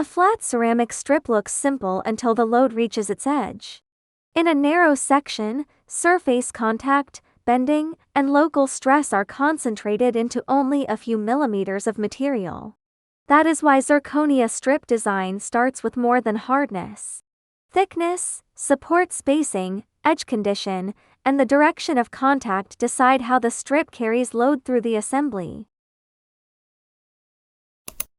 A flat ceramic strip looks simple until the load reaches its edge. In a narrow section, surface contact, bending, and local stress are concentrated into only a few millimeters of material. That is why zirconia strip design starts with more than hardness. Thickness, support spacing, edge condition, and the direction of contact decide how the strip carries load through the assembly.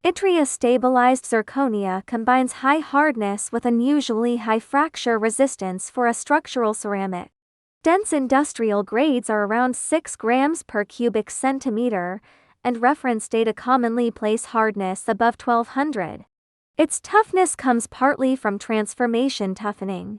Yttria-stabilized zirconia combines high hardness with unusually high fracture resistance for a structural ceramic. Dense industrial grades are around 6 grams per cubic centimeter, and reference data commonly place hardness above 1200. Its toughness comes partly from transformation toughening.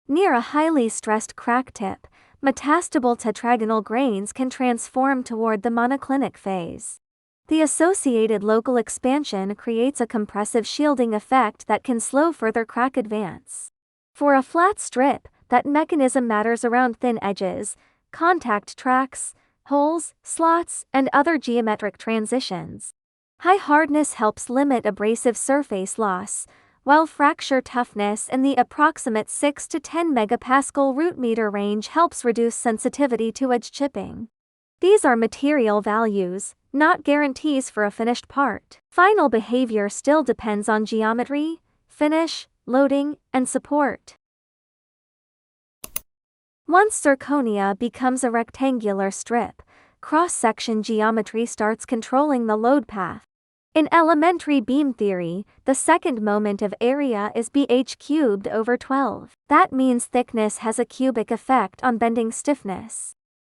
Near a highly stressed crack tip, metastable tetragonal grains can transform toward the monoclinic phase. The associated local expansion creates a compressive shielding effect that can slow further crack advance. For a flat strip, that mechanism matters around thin edges, contact tracks, holes, slots, and other geometric transitions. High hardness helps limit abrasive surface loss, while fracture toughness in the approximate 6 to 10 megapascal root meter range helps reduce sensitivity to edge chipping. These are material values, not guarantees for a finished part. Final behavior still depends on geometry, finish, loading, and support. Once zirconia becomes a rectangular strip, cross-section geometry starts controlling the load path. In elementary beam theory, the second moment of area is bh cubed over 12. That means thickness has a cubic effect on bending stiffness.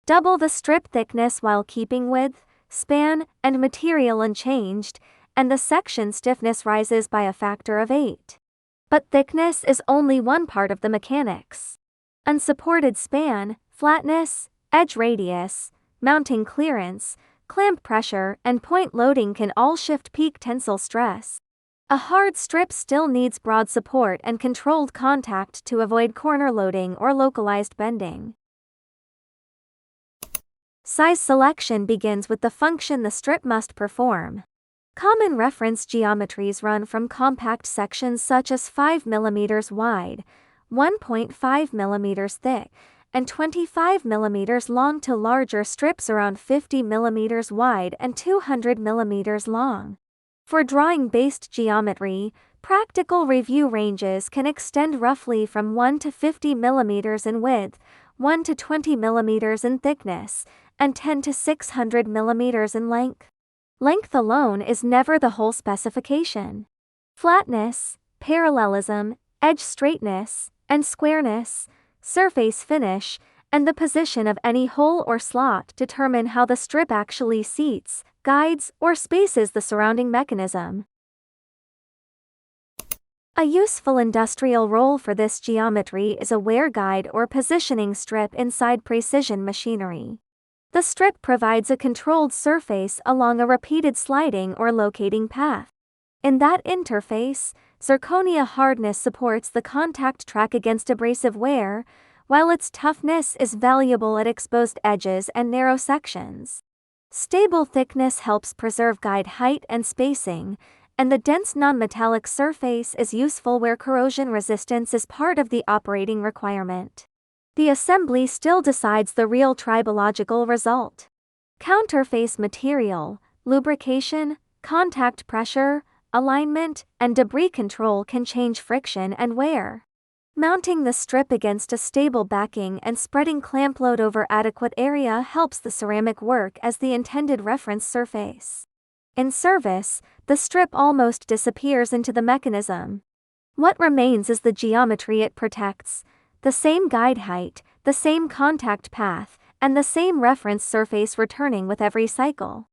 Double the strip thickness while keeping width, span, and material unchanged, and the section stiffness rises by a factor of 8. But thickness is only one part of the mechanics. Unsupported span, flatness, edge radius, mounting clearance, clamp pressure, and point loading can all shift peak tensile stress. A hard strip still needs broad support and controlled contact to avoid corner loading or localized bending. Size selection begins with the function the strip must perform. Common reference geometries run from compact sections such as 5 mm wide, 1.5 mm thick, and 25 mm long to larger strips around 50 mm wide and 200 mm long. For drawing-based geometry, practical review ranges can extend roughly from 1 to 50 mm in width, 1 to 20 mm in thickness, and 10 to 600 mm in length. Length alone is never the whole specification. Flatness, parallelism, edge straightness, and squareness, surface finish, and the position of any hole or slot determine how the strip actually seats, guides, or spaces the surrounding mechanism. A useful industrial role for this geometry is a wear guide or positioning strip inside precision machinery. The strip provides a controlled surface along a repeated sliding or locating path. In that interface, zirconia hardness supports the contact track against abrasive wear, while its toughness is valuable at exposed edges and narrow sections. Stable thickness helps preserve guide height and spacing, and the dense non-metallic surface is useful where corrosion resistance is part of the operating requirement. The assembly still decides the real tribological result. Counterface material, lubrication, contact pressure, alignment, and debris control can change friction and wear. Mounting the strip against a stable backing and spreading clamp load over adequate area helps the ceramic work as the intended reference surface. In service, the strip almost disappears into the mechanism. What remains is the geometry it protects, the same guide height, the same contact path, and the same reference surface returning with every cycle.